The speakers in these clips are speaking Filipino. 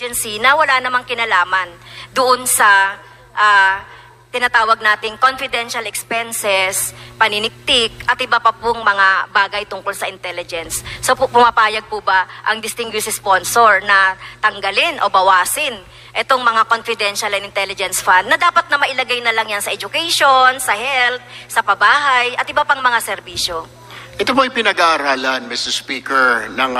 agency na wala namang kinalaman doon sa tinatawag nating confidential expenses, paniniktik, at iba pa pong mga bagay tungkol sa intelligence. So pumapayag po ba ang distinguished sponsor na tanggalin o bawasin itong mga confidential and intelligence fund na dapat na mailagay na lang yan sa education, sa health, sa pabahay, at iba pang mga serbisyo? Ito po ay pinag-aaralan, Mr. Speaker, ng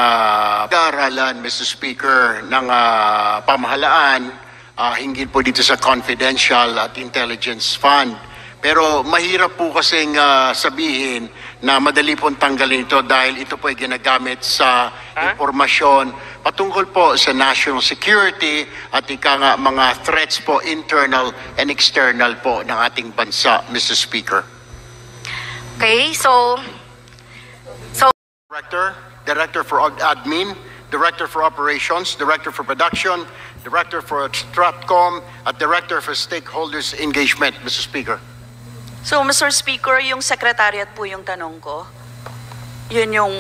pamahalaan hinggil po dito sa confidential at intelligence fund. Pero mahirap po kasing sabihin na madali pong tanggalin ito dahil ito po ay ginagamit sa impormasyon patungkol po sa national security at mga threats po internal and external po ng ating bansa, Mr. Speaker. Okay, so Director for Admin, Director for Operations, Director for Production, Director for Stratcom, at Director for Stakeholders Engagement, Mr. Speaker. So, Mr. Speaker, yung Secretariat po yung tanong ko. Yun yung...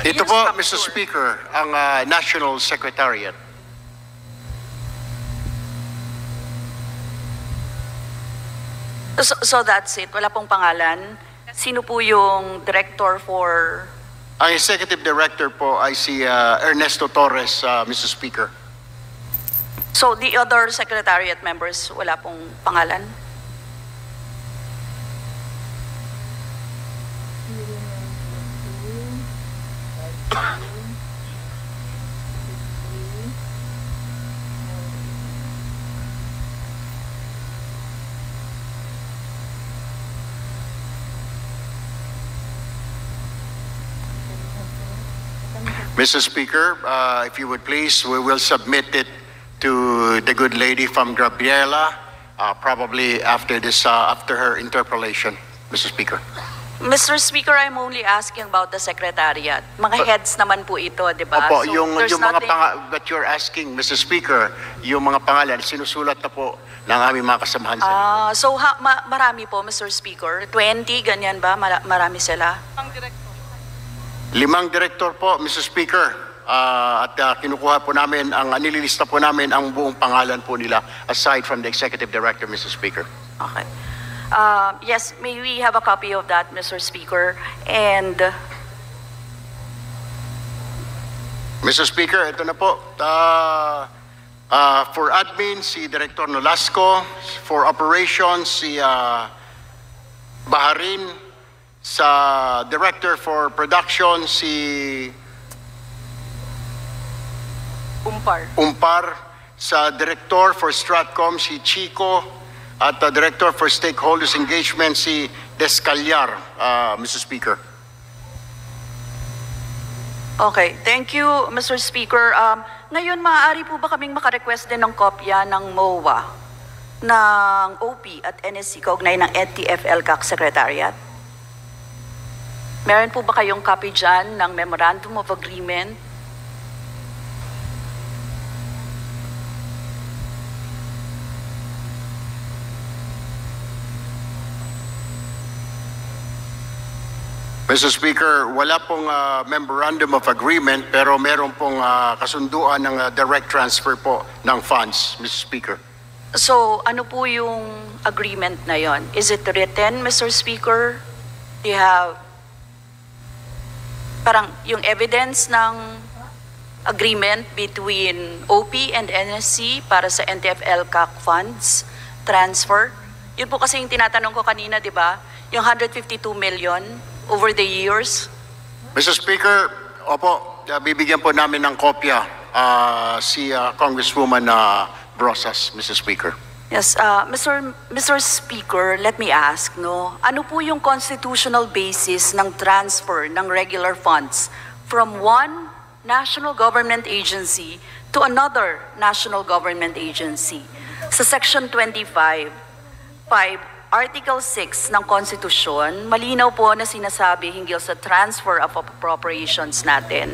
Ito po, Mr. Speaker, ang National Secretariat. So that's it? Wala pong pangalan? Sino po yung Director for... Ang Executive Director po ay si Ernesto Torres, Mr. Speaker. So the other Secretariat members, wala pong pangalan? Mr. Speaker, if you would please, we will submit it to the good lady from Gabriela, probably after her interpellation, Mr. Speaker. Mr. Speaker, I'm only asking about the Secretariat. Mga heads naman po ito, di ba? Opo, So, yung there's mga nothing... but you're asking, Mr. Speaker, yung mga pangalan, sinusulat na po ng aming mga kasamahan sa likod. So marami po, Mr. Speaker? 20, ganyan ba? Marami sila? 5 direktor po, Mr. Speaker. At kinukuha po namin, nililista po namin ang buong pangalan po nila aside from the Executive Director, Mr. Speaker. Okay. Yes, may we have a copy of that, Mr. Speaker? And... Mr. Speaker, ito na po. For admin, si Director Nolasco. For operations, si Baharin. Sa Director for Production, si Umpar. Sa Director for Stratcom, si Chico. At Director for Stakeholders Engagement, si Descallar, Mr. Speaker. Okay, thank you, Mr. Speaker. Ngayon, maaari po ba kaming makarequest din ng kopya ng MOA, ng OP at NSC kaugnay ng NTF-ELCAC Secretariat? Meron po ba kayong copy dyan ng Memorandum of Agreement? Mr. Speaker, wala pong Memorandum of Agreement pero meron pong kasunduan ng direct transfer po ng funds, Mr. Speaker. So, ano po yung agreement na yon? Is it written, Mr. Speaker? Do you have parang yung evidence ng agreement between OP and NSC para sa NTF-ELCAC funds transfer? Yun po kasi yung tinatanong ko kanina, di ba? Yung 152 million over the years. Mr. Speaker, opo, bibigyan po namin ng kopya si Congresswoman Brosas, Mr. Speaker. Yes, Mr. Speaker, let me ask, no? Ano po yung constitutional basis ng transfer ng regular funds from one national government agency to another national government agency? Sa Section 25, Article 6 ng Konstitusyon, malinaw po na sinasabi hinggil sa transfer of appropriations natin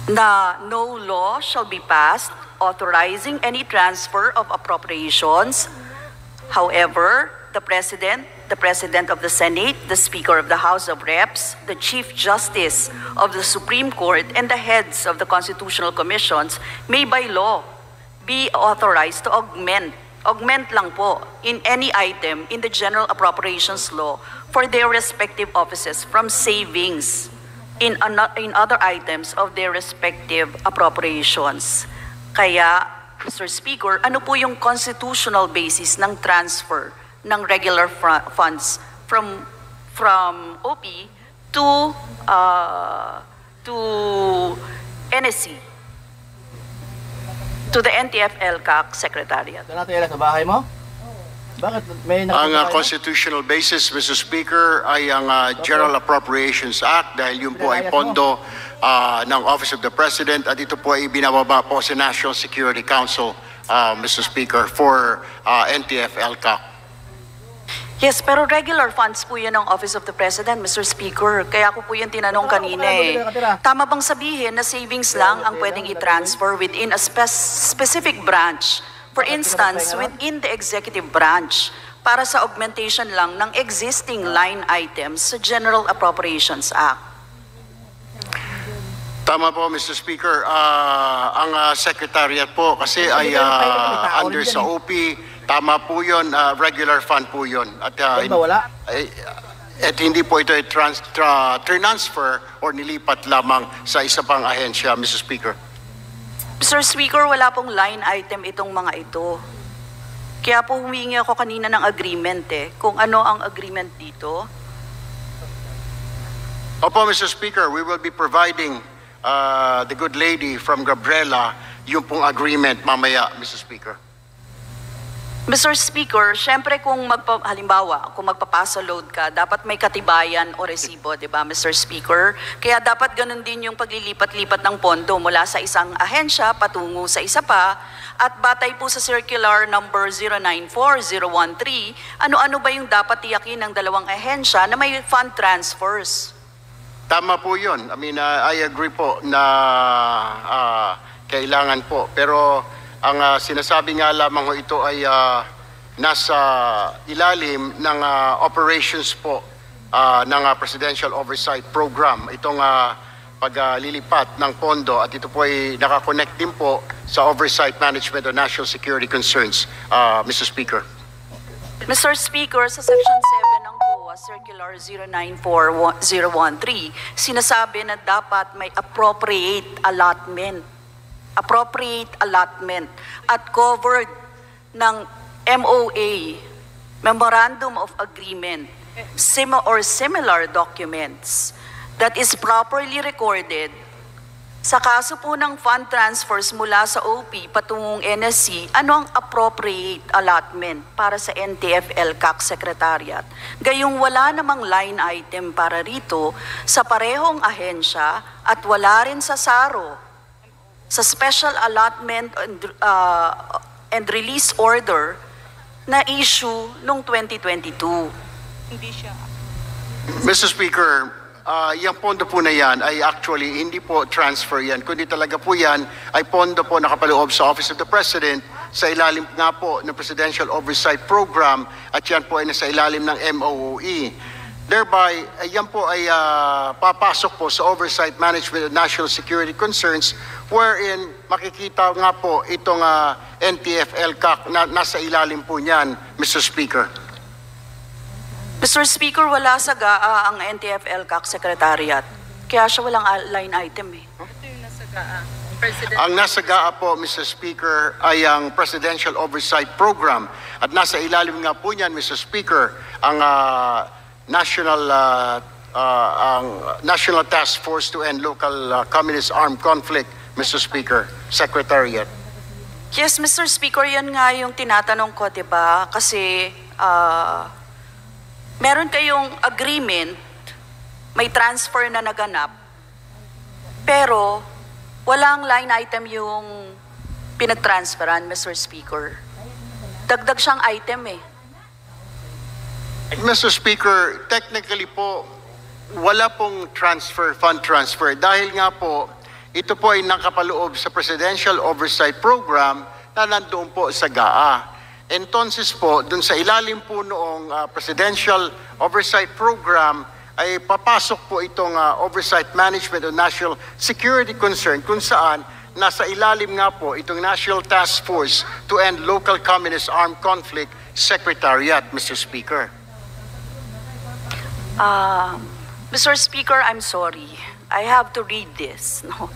na no law shall be passed authorizing any transfer of appropriations. However, the President the President of the Senate, the Speaker of the House of Reps, the Chief Justice of the Supreme Court, and the heads of the constitutional commissions may by law be authorized to augment lang po in any item in the General Appropriations Law for their respective offices from savings in other items of their respective appropriations. Kaya, Mr. Speaker, ano po yung constitutional basis ng transfer ng regular funds from OP to NSC, to the NTF-ELCAC Secretariat? Doon natin sa bahay mo? Bakit may Ang constitutional basis, Mr. Speaker, ay ang General Appropriations Act dahil yun po ay pondo ng Office of the President at ito po ay binababa po sa National Security Council, Mr. Speaker, for NTF-ELCAC. Yes, pero regular funds po yan ng Office of the President, Mr. Speaker. Kaya ako po yung tinanong kanina eh. Tama bang sabihin na savings lang ang pwedeng i-transfer within a specific branch? For instance, within the executive branch, para sa augmentation lang ng existing line items sa General Appropriations Act. Tama po, Mr. Speaker. Ang Secretariat po kasi ay under sa OP. Tama po yun, regular fund po yun. At, wala? At hindi po ito ay transfer or nilipat lamang sa isa pang ahensya, Mr. Speaker. Mr. Speaker, wala pong line item itong mga ito. Kaya po humingi ako kanina ng agreement eh. Kung ano ang agreement dito. Opo, Mr. Speaker, we will be providing the good lady from Gabriela yung pong agreement mamaya, Mr. Speaker. Mr. Speaker, syempre halimbawa, kung magpapasa load ka, dapat may katibayan o resibo, di ba, Mr. Speaker? Kaya dapat ganun din yung paglilipat-lipat ng pondo mula sa isang ahensya patungo sa isa pa. At batay po sa Circular number 094013, ano-ano ba yung dapat tiyakin ng dalawang ahensya na may fund transfers? Tama po yun. I mean, I agree po na kailangan po. Pero ang sinasabi nga lamang ho ito ay nasa ilalim ng operations po ng Presidential Oversight Program. Itong paglilipat ng pondo at ito po ay nakakonect din po sa Oversight Management of National Security Concerns, Mr. Speaker. Mr. Speaker, sa Section 7 ng COA, Circular 094013, sinasabi na dapat may appropriate allotment at covered ng MOA, Memorandum of Agreement, or similar documents that is properly recorded. Sa kaso po ng fund transfers mula sa OP patungong NSC, ano ang appropriate allotment para sa NTF-ELCAC Secretariat? Gayong wala namang line item para rito sa parehong ahensya at wala rin sa SARO, sa Special Allotment and Release Order na issue noong 2022. Mr. Speaker, yung pondo po na yan ay actually hindi po transfer yan, kundi talaga po yan ay pondo po nakapaloob sa Office of the President sa ilalim nga po ng Presidential Oversight Program at yan po ay nasa ilalim ng MOOE. Thereby, yan po ay papasok po sa Oversight Management of National Security Concerns wherein makikita nga po itong NTF-ELCAC na nasa ilalim po niyan, Mr. Speaker. Mr. Speaker, wala sa GAA ang NTF-ELCAC Secretariat. Kaya siya walang line item eh. Ito yung nasa GAA. President. Ang nasa GAA po, Mr. Speaker, ay ang Presidential Oversight Program. At nasa ilalim nga po niyan, Mr. Speaker, ang National Task Force to End Local Communist Armed Conflict, Mr. Speaker, Secretariat. Yes, Mr. Speaker, yan nga yung tinatanong ko, diba? Kasi meron kayong agreement, may transfer na naganap, pero walang line item yung pinag-transferan, Mr. Speaker. Dagdag siyang item eh. Mr. Speaker, technically po, wala pong fund transfer. Dahil nga po, ito po ay nakapaloob sa Presidential Oversight Program na nandoon po sa GAA. Entonces po, dun sa ilalim po noong Presidential Oversight Program, ay papasok po itong Oversight Management of National Security Concern kung saan nasa ilalim nga po itong National Task Force to End Local Communist Armed Conflict Secretariat, Mr. Speaker. Mr. Speaker, I'm sorry. I have to read this. No?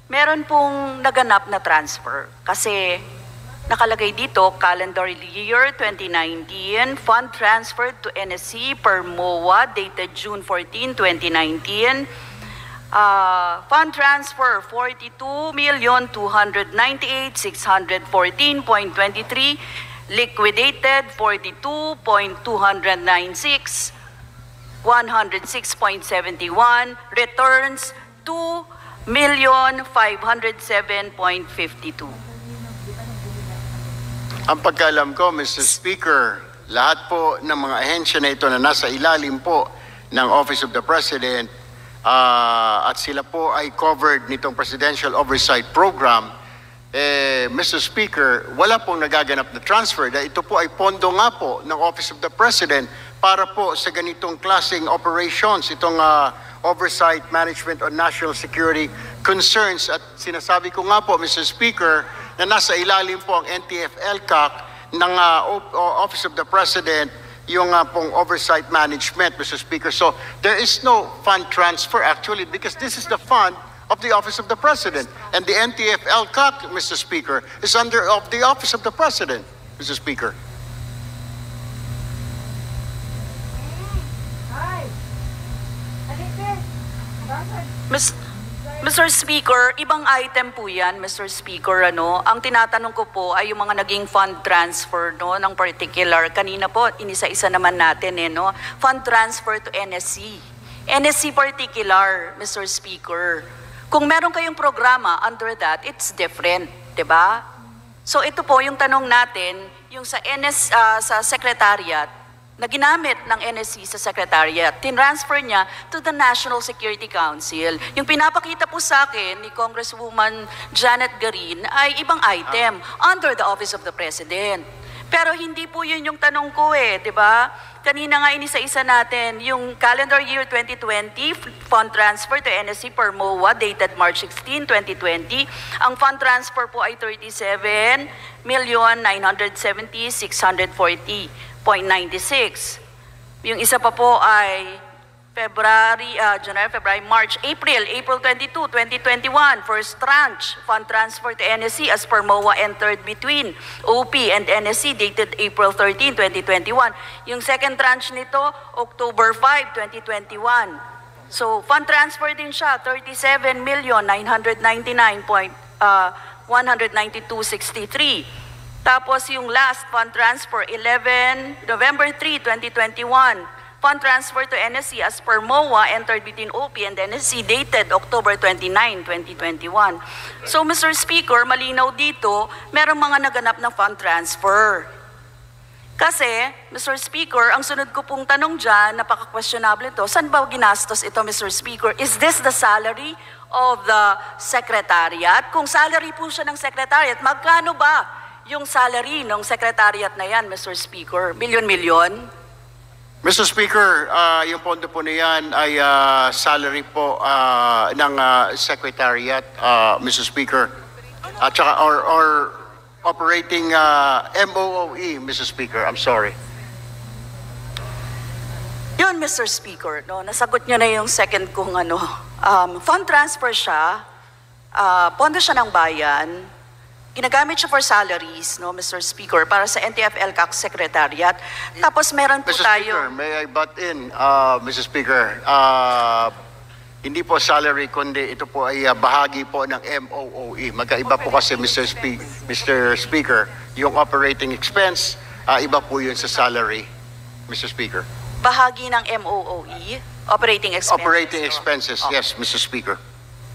Meron pong naganap na transfer kasi nakalagay dito, calendar year 2019, fund transferred to NSC per MOA dated June 14, 2019. Fund transfer 42,298,614.23, liquidated 42.296, 106.71, returns 2,507.52. Ang pagkaalam ko, Mr. Speaker, lahat po ng mga ahensya na ito na nasa ilalim po ng Office of the President at sila po ay covered nitong Presidential Oversight Program, Mr. Speaker, wala pong nagaganap na transfer dahil ito po ay pondo nga po ng Office of the President para po sa ganitong klaseng operations, itong Oversight Management on National Security Concerns. At sinasabi ko nga po, Mr. Speaker, na nasa ilalim po ang NTF-ELCAC ng Office of the President, yung pong oversight management, Mr. Speaker. So there is no fund transfer actually because this is the fund of the Office of the President. And the NTF-ELCAC, Mr. Speaker, is under of the Office of the President, Mr. Speaker. Mr. Speaker, ibang item po yan, Mr. Speaker. Ang tinatanong ko po ay yung mga naging fund transfer ng particular. Kanina po, inisa-isa naman natin fund transfer to NSC. NSC particular, Mr. Speaker. Kung meron kayong programa under that, it's different, di ba? So ito po yung tanong natin, yung sa sa Secretariat, na ginamit ng NSC sa Secretariat, tinransfer niya to the National Security Council. Yung pinapakita po sa akin ni Congresswoman Janet Garin ay ibang item under the Office of the President. Pero hindi po yun yung tanong ko di ba? Kanina nga inisa-isa natin, yung calendar year 2020, fund transfer to NSC per MOA dated March 16, 2020. Ang fund transfer po ay 37,970,640. 0.96. Yung isa pa po ay January, February, March, April 22, 2021, first tranche, fund transfer to NSC as per MOA entered between OP and NSC dated April 13, 2021. Yung second tranche nito, October 5, 2021. So, fund transfer din siya, 37,999,192.63. Tapos yung last fund transfer, November 3, 2021, fund transfer to NSC as per MOA entered between OP and NSC dated October 29, 2021. So Mr. Speaker, malinaw dito, merong mga naganap na fund transfer. Kasi, Mr. Speaker, ang sunod ko pong tanong dyan, napaka-questionable ito, saan ba ginastos ito, Mr. Speaker? Is this the salary of the Secretariat? Kung salary po siya ng Secretariat, magkano ba yung salary ng Secretariat na yan, Mr. Speaker? Milyon-milyon? Mr. Speaker, yung pondo po na yan ay salary po ng Secretariat, Mr. Speaker. At saka or operating MOOE, Mr. Speaker. I'm sorry. Yun, Mr. Speaker, nasagot niyo na yung second kong fund transfer siya, pondo siya ng bayan, ginagamit siya for salaries, Mr. Speaker, para sa NTF-ELCAC Secretariat. Tapos meron po Mr. tayo... Speaker, may I butt in, Mr. Speaker? Hindi po salary, kundi ito po ay bahagi po ng MOOE. Magkaiba po kasi, Mr. Speaker, yung operating expense, iba po yun sa salary, Mr. Speaker. Bahagi ng MOOE, operating expenses. Operating expenses, yes, Mr. Speaker.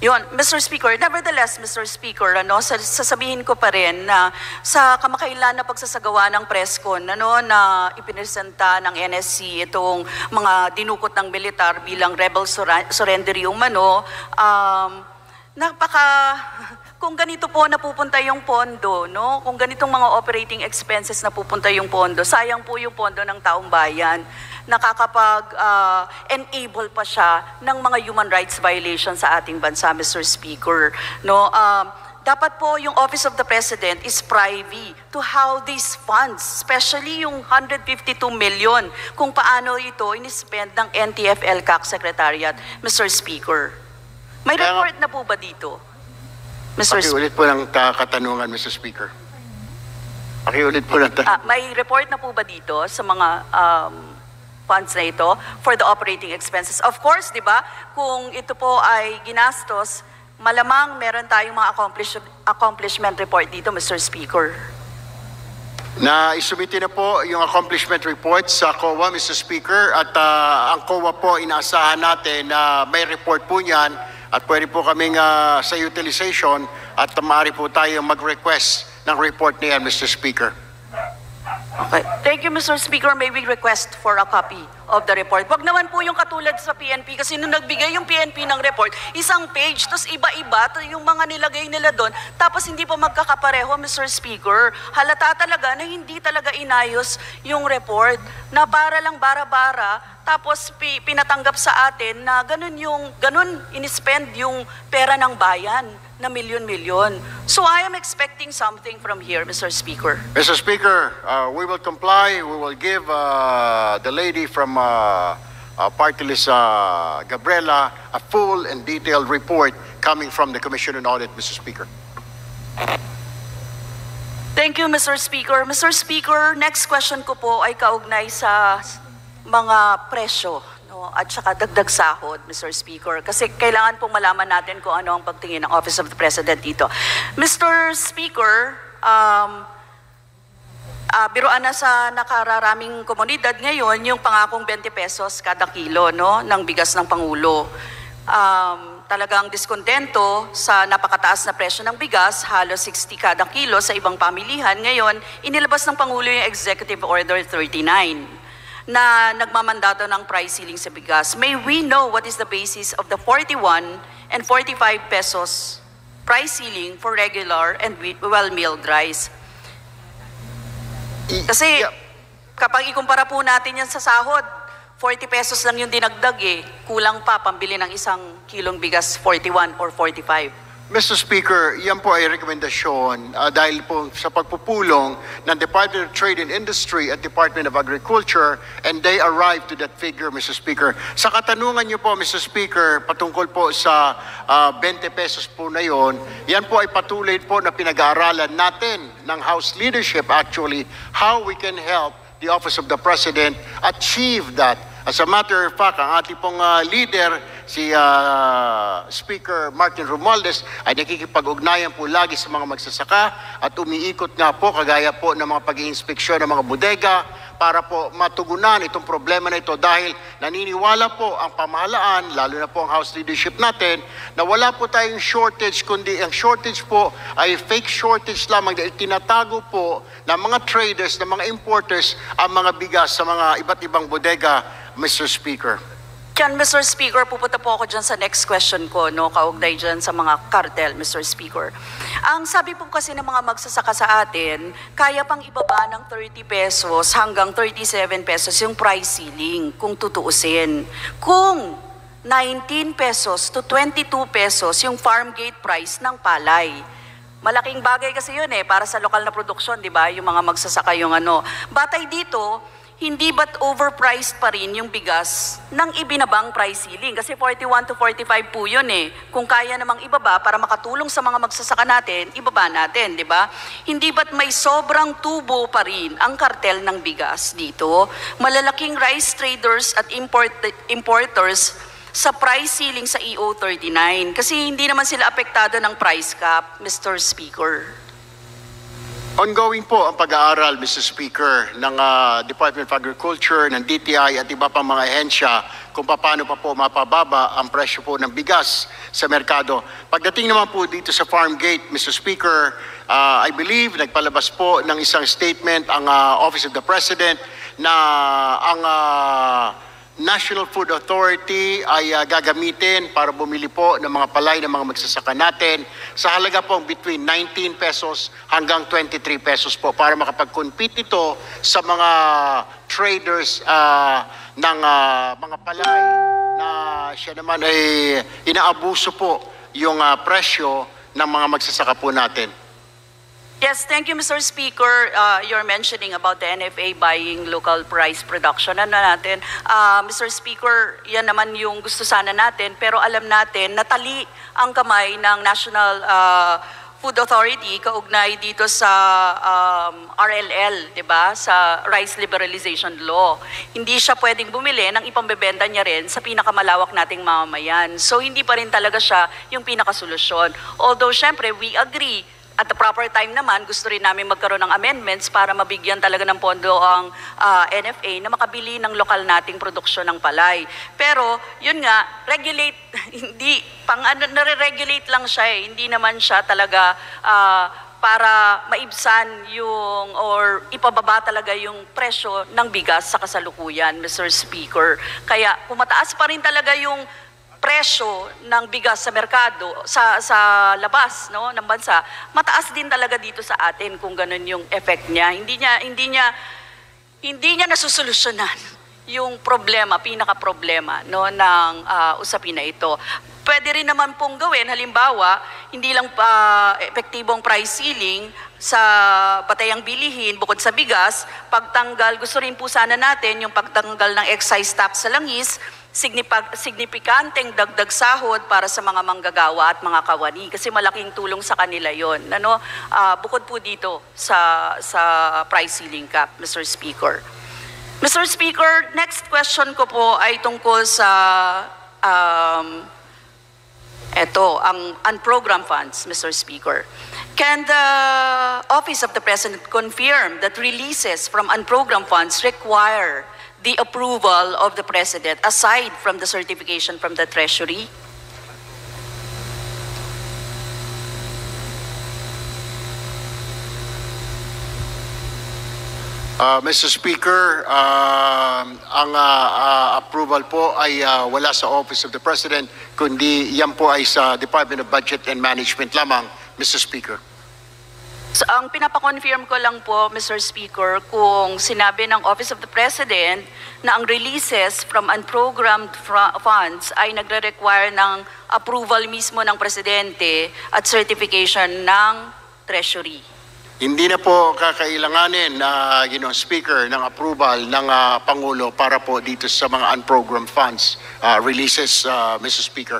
Yun, Mr. Speaker, nevertheless, Mr. Speaker, sasabihin ko pa rin na sa kamakailan na pagsasagawa ng presscon, na ipinesenta ng NSC itong mga dinukot ng militar bilang rebel surrender umano, kung ganito po napupunta yung pondo, no? Kung ganitong mga operating expenses napupunta yung pondo, sayang po yung pondo ng taong bayan. Nakakapag-enable pa siya ng mga human rights violations sa ating bansa, Mr. Speaker. No? Dapat po yung Office of the President is privy to how these funds, especially yung 152 million, kung paano ito in-spend ng NTF-ELCAC Secretariat, Mr. Speaker. May report na po ba dito? Mr. Speaker. Pakiulit po ng katanungan, Mr. Speaker. Pakiulit po ng may report na po ba dito sa mga funds na ito for the operating expenses? Of course, di ba, kung ito po ay ginastos, malamang meron tayong mga accomplishment report dito, Mr. Speaker. Isumiti na po yung accomplishment report sa COA, Mr. Speaker, at ang COA po inaasahan natin na may report po niyan at pwede po kaming sa utilization at maaari po tayo mag-request ng report niyan, Mr. Speaker. Okay. Thank you, Mr. Speaker. May we request for a copy of the report? Wag naman po yung katulad sa PNP kasi nung nagbigay yung PNP ng report, isang page, tapos iba-iba, yung mga nilagay nila doon, tapos hindi pa magkakapareho, Mr. Speaker. Halata talaga na hindi talaga inayos yung report, na para lang bara-bara, tapos pinatanggap sa atin na ganun in-spend yung pera ng bayan na milyon-milyon. So I am expecting something from here, Mr. Speaker. Mr. Speaker, we will comply. We will give the lady from Party List, Gabriela, a full and detailed report coming from the Commission on Audit, Mr. Speaker. Thank you, Mr. Speaker. Mr. Speaker, next question ko po ay kaugnay sa mga presyo, no, at saka dagdag sahod, Mr. Speaker. Kasi kailangan pong malaman natin kung ano ang pagtingin ng Office of the President dito. Mr. Speaker, biruan na sa nakararaming komunidad ngayon yung pangakong 20 pesos kada kilo, no, ng bigas ng Pangulo. Talagang diskontento sa napakataas na presyo ng bigas, halos 60 kada kilo sa ibang pamilihan. Ngayon, inilabas ng Pangulo yung Executive Order 39 na nagmamandato ng price ceiling sa bigas. May we know what is the basis of the 41 and 45 pesos price ceiling for regular and well-milled rice? Kasi kapag ikumpara po natin yan sa sahod, 40 pesos lang yung dinagdag eh. Kulang pa pambili ng isang kilong bigas, 41 or 45. Mr. Speaker, yan po ay rekomendasyon dahil po sa pagpupulong ng Department of Trade and Industry at Department of Agriculture, and they arrived to that figure, Mr. Speaker. Sa katanungan niyo po, Mr. Speaker, patungkol po sa 20 pesos po na yon, yan po ay patuloy po na pinag-aaralan natin ng House leadership actually, how we can help the Office of the President achieve that. As a matter of fact, ang ating pong leader, si Speaker Martin Romualdez, ay nakikipag-ugnayan po lagi sa mga magsasaka at umiikot nga po, kagaya po ng mga pag-iinspeksyon ng mga bodega para po matugunan itong problema na ito dahil naniniwala po ang pamahalaan, lalo na po ang House leadership natin, na wala po tayong shortage, kundi ang shortage po ay fake shortage lamang dahil tinatago po ng mga traders, ng mga importers ang mga bigas sa mga iba't ibang bodega, Mr. Speaker. Mr. Speaker, pupunta po ako dyan sa next question ko, no, kaugnay dyan sa mga cartel, Mr. Speaker. Ang sabi po kasi ng mga magsasaka sa atin, kaya pang ibaba ng 30 pesos hanggang 37 pesos yung price ceiling, kung tutuusin. Kung 19 pesos to 22 pesos yung farm gate price ng palay. Malaking bagay kasi yun para sa lokal na produksyon, di ba? Yung mga magsasaka yung ano. Batay dito, hindi ba't overpriced pa rin yung bigas ng ibinabang price ceiling? Kasi 41 to 45 po yun Kung kaya namang ibaba para makatulong sa mga magsasaka natin, ibaba natin, di ba? Hindi ba't may sobrang tubo pa rin ang kartel ng bigas dito? Malalaking rice traders at importers sa price ceiling sa EO 39. Kasi hindi naman sila apektado ng price cap, Mr. Speaker. Ongoing po ang pag-aaral, Mr. Speaker, ng Department of Agriculture, ng DTI at iba pang mga ahensya kung paano pa po mapababa ang presyo po ng bigas sa merkado. Pagdating naman po dito sa farm gate, Mr. Speaker, I believe nagpalabas po ng isang statement ang Office of the President na ang National Food Authority ay gagamitin para bumili po ng mga palay ng mga magsasaka natin sa halaga po between 19 pesos hanggang 23 pesos po para makapag-compete ito sa mga traders ng mga palay na siya naman ay inaabuso po yung presyo ng mga magsasaka po natin. Yes, thank you, Mr. Speaker. You're mentioning about the NFA buying local price production. Ano natin, Mr. Speaker, yan naman yung gusto sana natin, pero alam natin, natali ang kamay ng National Food Authority kaugnay dito sa RLL, 'di ba? Sa Rice Liberalization Law. Hindi siya pwedeng bumili ng ipambebenta niya rin sa pinakamalawak nating mamamayan. So hindi pa rin talaga siya yung pinakasolusyon. Although syempre we agree at the proper time naman, gusto rin namin magkaroon ng amendments para mabigyan talaga ng pondo ang NFA na makabili ng lokal nating produksyon ng palay. Pero, yun nga, regulate, hindi, nare-regulate lang siya eh. Hindi naman siya talaga para maibsan yung or ipababa talaga yung presyo ng bigas sa kasalukuyan, Mr. Speaker. Kaya, pumataas pa rin talaga yung presyo ng bigas sa merkado, sa labas, no, ng bansa, mataas din talaga dito sa atin kung ganun yung effect niya. Hindi niya nasusolusyonan yung problema, pinaka-problema, no, ng usapin na ito. Pwede rin naman pong gawin, halimbawa, hindi lang epektibong price ceiling sa batayang bilihin bukod sa bigas, pagtanggal, gusto rin po sana natin yung pagtanggal ng excise tax sa langis, signifikanteng dagdag sahod para sa mga manggagawa at mga kawani kasi malaking tulong sa kanila yon. Ano, bukod po dito sa price ceiling cap, Mr. Speaker. Mr. Speaker, next question ko po ay tungkol sa ang unprogrammed funds, Mr. Speaker. Can the Office of the President confirm that releases from unprogrammed funds require the approval of the President aside from the certification from the Treasury? Mr. Speaker, ang approval po ay wala sa Office of the President, kundi yan po ay sa Department of Budget and Management lamang, Mr. Speaker. So, ang pinapakonfirm ko lang po, Mr. Speaker, kung sinabi ng Office of the President na ang releases from unprogrammed funds ay nagre-require ng approval mismo ng Presidente at certification ng Treasury. Hindi na po kakailanganin na Speaker ng approval ng Pangulo para po dito sa mga unprogrammed funds releases, Mr. Speaker.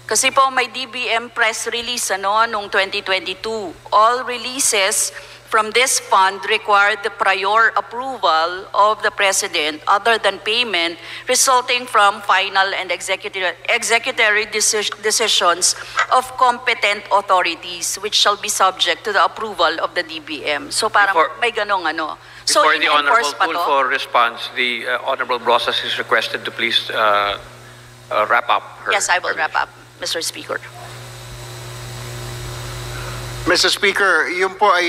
Kasi po may DBM press release noong 2022. All releases from this fund required the prior approval of the President other than payment resulting from final and executory decisions of competent authorities which shall be subject to the approval of the DBM. So parang may ganong So before the Honorable pa to? for response, the Honorable Brosas is requested to please wrap up her. Yes, I will wrap up, Mr. Speaker. Mr. Speaker, yun po ay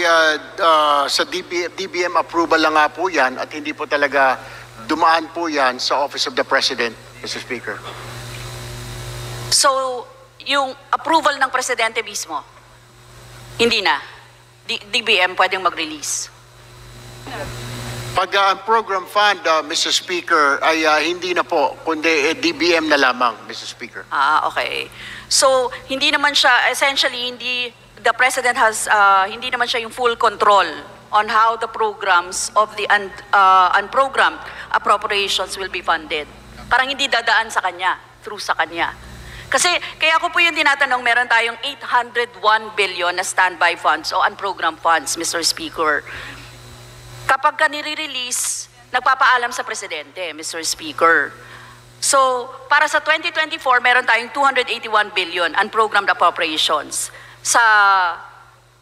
sa DBM approval lang nga po yan at hindi po talaga dumaan po yan sa Office of the President, Mr. Speaker. So, yung approval ng Presidente mismo, hindi na. DBM pwedeng mag-release. Pag ang program fund, Mr. Speaker, ay hindi na po, kundi DBM na lamang, Mr. Speaker. Okay. So, hindi naman siya, essentially, the President has, hindi naman siya yung full control on how the programs of the unprogrammed appropriations will be funded. Parang hindi dadaan sa kanya, through sa kanya. Kasi, kaya ko po yung tinatanong, meron tayong 801 billion na standby funds o unprogrammed funds, Mr. Speaker. Kapag ka nire-release, nagpapaalam sa Presidente, Mr. Speaker. So, para sa 2024, meron tayong 281 billion unprogrammed appropriations sa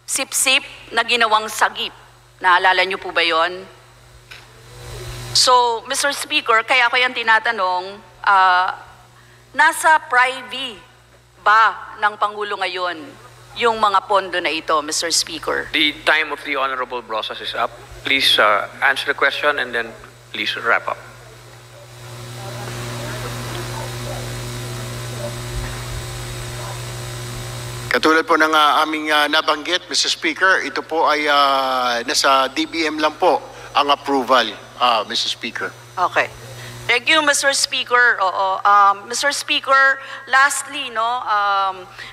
SIP-SIP na ginawang sagip. Naalala niyo po ba yon? So, Mr. Speaker, kaya ko yan tinatanong, nasa privy ba ng Pangulo ngayon yung mga pondo na ito, Mr. Speaker? The time of the Honorable Brosas is up. Please answer the question and then please wrap up. Katulad po ng aming nabanggit, Mr. Speaker, ito po ay nasa DBM lang po ang approval, Mr. Speaker. Okay. Thank you, Mr. Speaker. Oo. Mr. Speaker, lastly, no,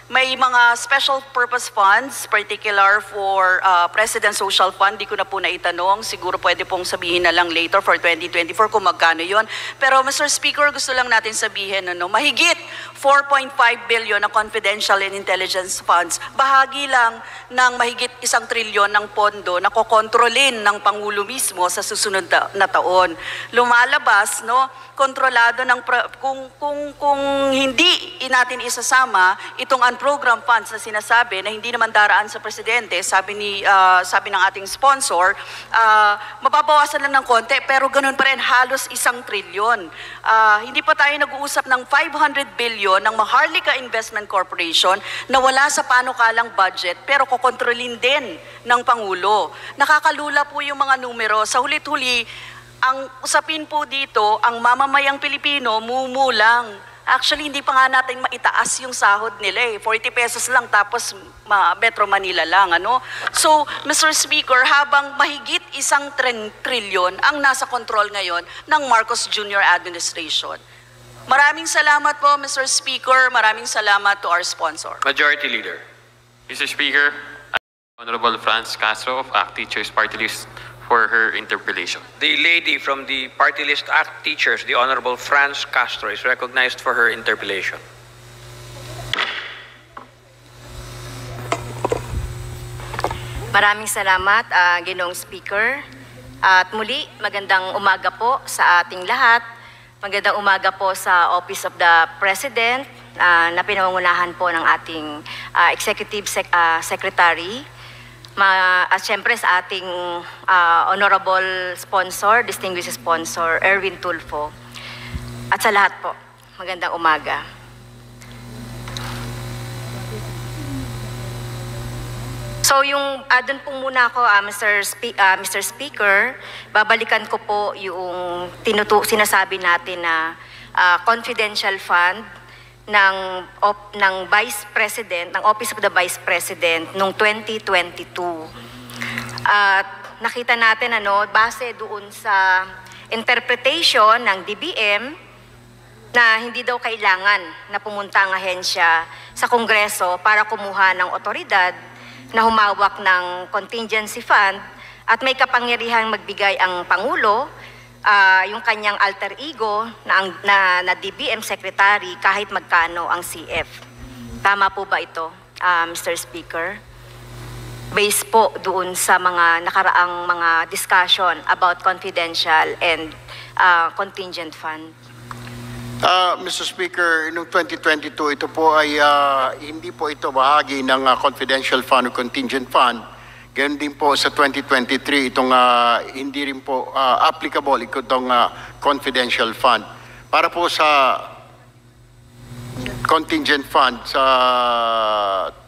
may mga special purpose funds, particular for President Social Fund. Di ko na po naitanong. Siguro pwede pong sabihin na lang later for 2024 kung magkano yon. Pero Mr. Speaker, gusto lang natin sabihin, ano, mahigit 4.5 billion na confidential and intelligence funds. Bahagi lang ng mahigit 1 trilyon ng pondo na kokontrolin ng Pangulo mismo sa susunod na taon. Lumalabas, no, kontrolado ng kung hindi natin isasama itong unprogrammed funds na sinasabi na hindi naman daraan sa presidente, sabi ng ating sponsor, mababawasan lang ng konti pero ganun pa rin halos 1 trilyon. Hindi pa tayo nag-uusap ng 500 billion ng Maharlika Investment Corporation na wala sa panukalang budget pero kokontrolin din ng Pangulo. Nakakalula po yung mga numero. Sa hulit-huli, ang usapin po dito, ang mamamayang Pilipino, mumulang. Actually, hindi pa nga natin maitaas yung sahod nila eh. 40 pesos lang tapos Metro Manila lang. Ano? So, Mr. Speaker, habang mahigit 1 trilyon ang nasa control ngayon ng Marcos Jr. administration. Maraming salamat po, Mr. Speaker. Maraming salamat to our sponsor. Majority Leader. Mr. Speaker, Honorable Franz Castro of ACT Teachers Party List for her interpellation. The lady from the party list ACT Teachers, the Honorable Franz Castro, is recognized for her interpellation. Maraming salamat, Ginoong Speaker. At muli, magandang umaga po sa ating lahat. Magandang umaga po sa Office of the President na pinangungunahan po ng ating Executive Secretary. At syempre sa ating honorable sponsor, distinguished sponsor, Erwin Tulfo. At sa lahat po, magandang umaga. So yung, doon po muna ako, Mr. Speaker, babalikan ko po yung sinasabi natin na confidential fund ng Vice President, ng Office of the Vice President noong 2022. At nakita natin base doon sa interpretation ng DBM na hindi daw kailangan na pumunta ang ahensya sa Kongreso para kumuha ng otoridad na humawak ng contingency fund at may kapangyarihang magbigay ang Pangulo, yung kanyang alter ego na DBM Secretary kahit magkano ang CF. Tama po ba ito, Mr. Speaker? Based po doon sa mga nakaraang mga discussion about confidential and contingent fund. Mr. Speaker, noong 2022, ito po ay hindi po ito bahagi ng confidential fund o contingent fund. Ganyan din po sa 2023, itong hindi rin po applicable itong confidential fund. Para po sa contingent fund sa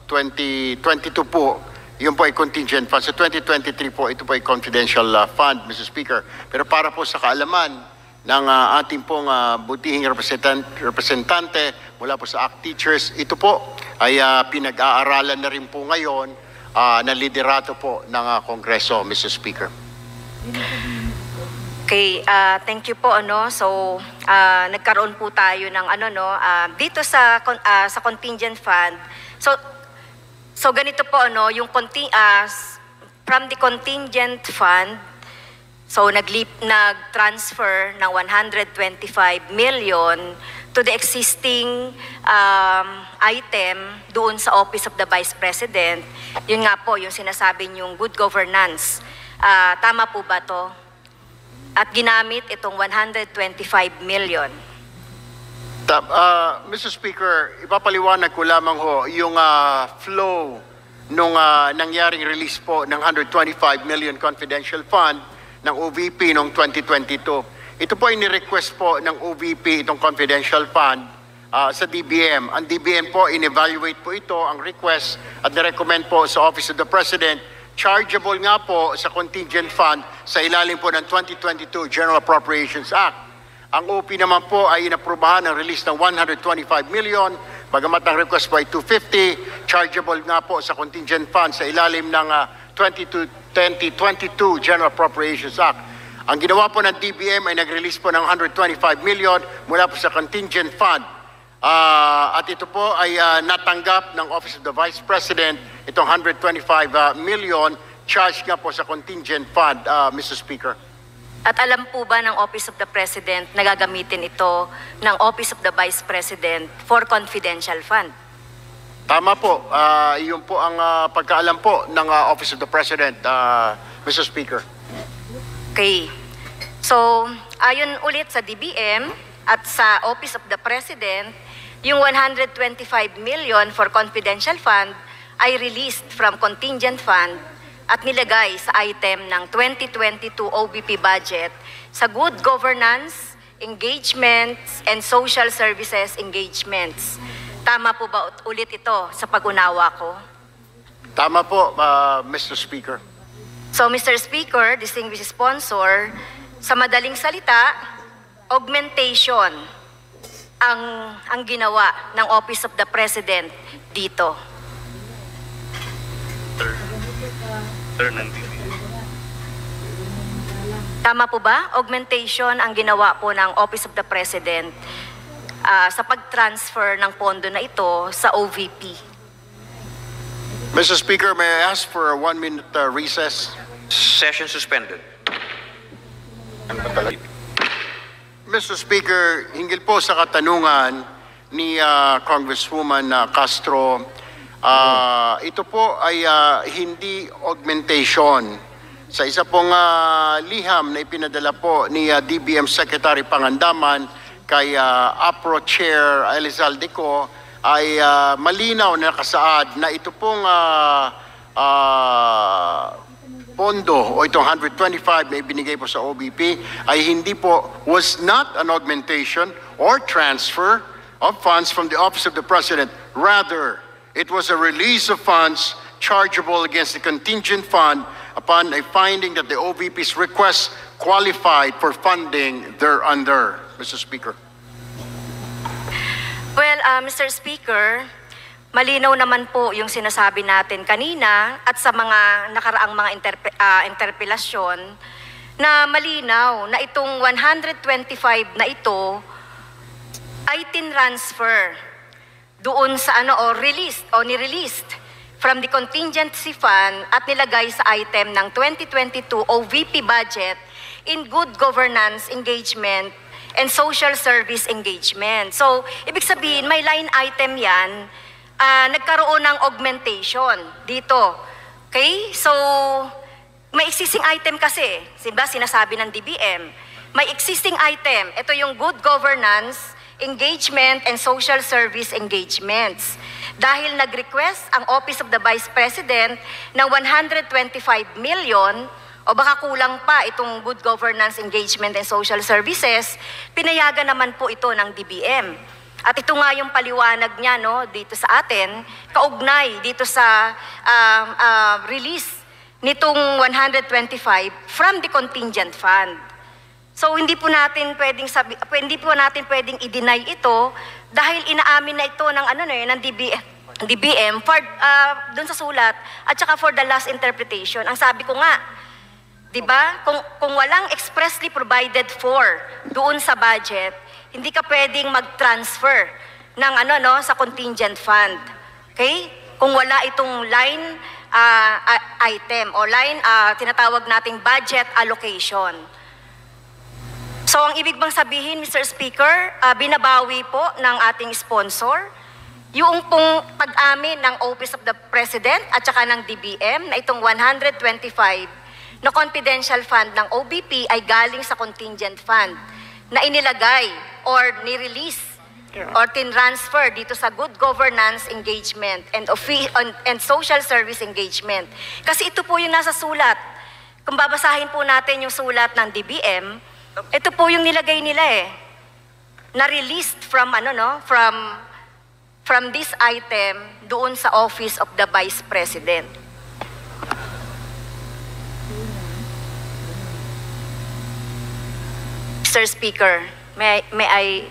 2022 po, yun po ay contingent fund. Sa 2023 po, ito po ay confidential fund, Mr. Speaker. Pero para po sa kaalaman ng ating pong butihing representante mula po sa ACT Teachers, ito po ay pinag-aaralan na rin po ngayon na liderato po ng Kongreso, Mr. Speaker. Okay, thank you po. So, nagkaroon po tayo ng dito sa contingent fund. So ganito po yung from the contingent fund, so nag-transfer ng 125 million to the existing item doon sa Office of the Vice President. Yun nga po, yung sinasabi niyong good governance. Tama po ba to? At ginamit itong 125 million. Mr. Speaker, ipapaliwanag ko lamang ho yung flow nung nangyaring release po ng 125 million confidential fund ng OVP noong 2022. Ito po ay ni-request po ng OVP itong confidential fund sa DBM. Ang DBM po, in-evaluate po ito, ang request at ni-recommend po sa Office of the President. Chargeable nga po sa contingent fund sa ilalim po ng 2022 General Appropriations Act. Ang OP naman po ay inaprubahan ng release ng 125 million Bagamat ang request po ay 250, chargeable nga po sa contingent fund sa ilalim ng 2022 General Appropriations Act. Ang ginawa po ng DBM ay nag-release po ng 125 million mula po sa contingent fund. At ito po ay natanggap ng Office of the Vice President, itong 125 million charged nga po sa contingent fund, Mr. Speaker. At alam po ba ng Office of the President na gagamitin ito ng Office of the Vice President for confidential fund? Tama po. Iyon po ang pagkaalam po ng Office of the President, Mr. Speaker. Okay. So, ayon ulit sa DBM at sa Office of the President, yung 125 million for confidential fund ay released from contingent fund at nilagay sa item ng 2022 OBP budget sa good governance, engagements, and social services engagements. Tama po ba ulit ito sa pag-unawa ko? Tama po, Mr. Speaker. So, Mr. Speaker, distinguished sponsor, sa madaling salita, augmentation ang ginawa ng Office of the President dito. Tama po ba? Augmentation ang ginawa po ng Office of the President sa pag-transfer ng pondo na ito sa OVP. Mr. Speaker, may I ask for a 1-minute recess? Session suspended. Mr. Speaker, hinggil po sa katanungan ni Congresswoman Castro, ito po ay hindi augmentation. Sa isa pong liham na ipinadala po ni DBM Secretary Pangandaman kay APRO Chair Elizalde Co, ay malinaw na nakasaad na ito pong pondo o itong 125 na ibinigay po sa OBP ay hindi po, was not an augmentation or transfer of funds from the Office of the President. Rather, it was a release of funds chargeable against the contingent fund upon a finding that the OVP's request qualified for funding thereunder. Mr. Speaker. Well, Mr. Speaker, malinaw naman po yung sinasabi natin kanina at sa mga nakaraang mga interpelasyon na malinaw na itong 125 na ito ay tinransfer doon sa released o ni-released from the contingency fund at nilagay sa item ng 2022 OVP budget in good governance engagement and social service engagement. So, ibig sabihin, may line item yan, nagkaroon ng augmentation dito. Okay? So, may existing item kasi, diba, sinasabi ng DBM, may existing item, ito yung good governance, engagement, and social service engagements. Dahil nag-request ang Office of the Vice President ng 125 million, o baka kulang pa itong good governance, engagement, and social services, pinayagan naman po ito ng DBM. At ito nga yung paliwanag niya dito sa atin, kaugnay dito sa release nitong 125 from the contingent fund. So hindi po natin pwedeng i-deny ito dahil inaamin na ito ng ng DBM for doon sa sulat at saka for the last interpretation. Ang sabi ko nga, 'di ba? Kung walang expressly provided for doon sa budget, hindi ka pwedeng mag-transfer ng sa contingent fund. Okay? Kung wala itong line item o line tinatawag nating budget allocation. So ang ibig bang sabihin, Mr. Speaker, binabawi po ng ating sponsor yung pong pag-amin ng Office of the President at saka ng DBM na itong 125 na confidential fund ng OBP ay galing sa contingent fund na inilagay or ni-release or tinransfer dito sa good governance engagement and social service engagement. Kasi ito po yung nasa sulat. Kung babasahin po natin yung sulat ng DBM, ito po yung nilagay nila na-released from from this item doon sa Office of the Vice President. Mr. Speaker, may I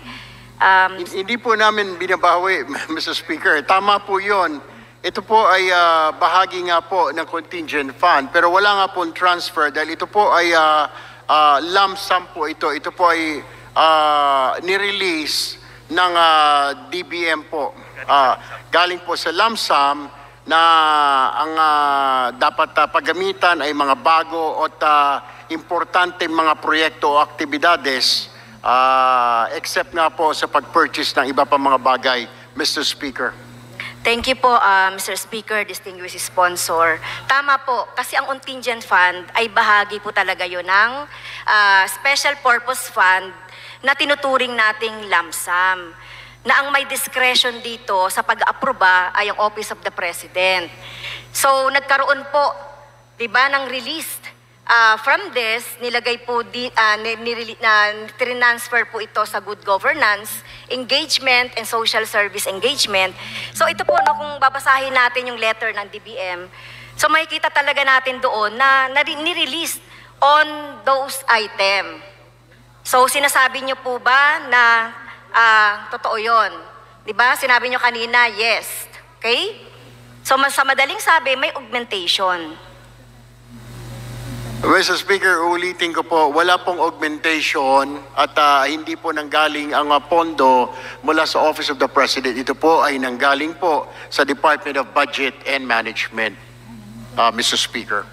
Hindi po namin binabawi, Mr. Speaker. Tama po yon. Ito po ay bahagi nga po ng contingent fund, pero wala nga po transfer dahil ito po ay lump sum po ito. Ito po ay nirelease ng DBM po. Galing po sa lump sum na ang dapat paggamitan ay mga bago at importante mga proyekto o aktibidades except nga po sa pag-purchase ng iba pa mga bagay, Mr. Speaker. Thank you po, Mr. Speaker, distinguished sponsor. Tama po, kasi ang contingent fund ay bahagi po talaga yun ng special purpose fund na tinuturing nating lump sum, na ang may discretion dito sa pag-aproba ay ang Office of the President. So, nagkaroon po, di ba, ng release. From this, nilagay po, transfer po ito sa good governance, engagement, and social service engagement. So, ito po, no, kung babasahin natin yung letter ng DBM, so makikita talaga natin doon na nirelease on those item. So, sinasabi niyo po ba na totoo yun? Diba? Sinabi nyo kanina, yes. Okay? So, sa madaling sabi, may augmentation. Mr. Speaker, ulitin ko po, wala pong augmentation at hindi po nanggaling ang pondo mula sa Office of the President. Ito po ay nanggaling po sa Department of Budget and Management, Mr. Speaker.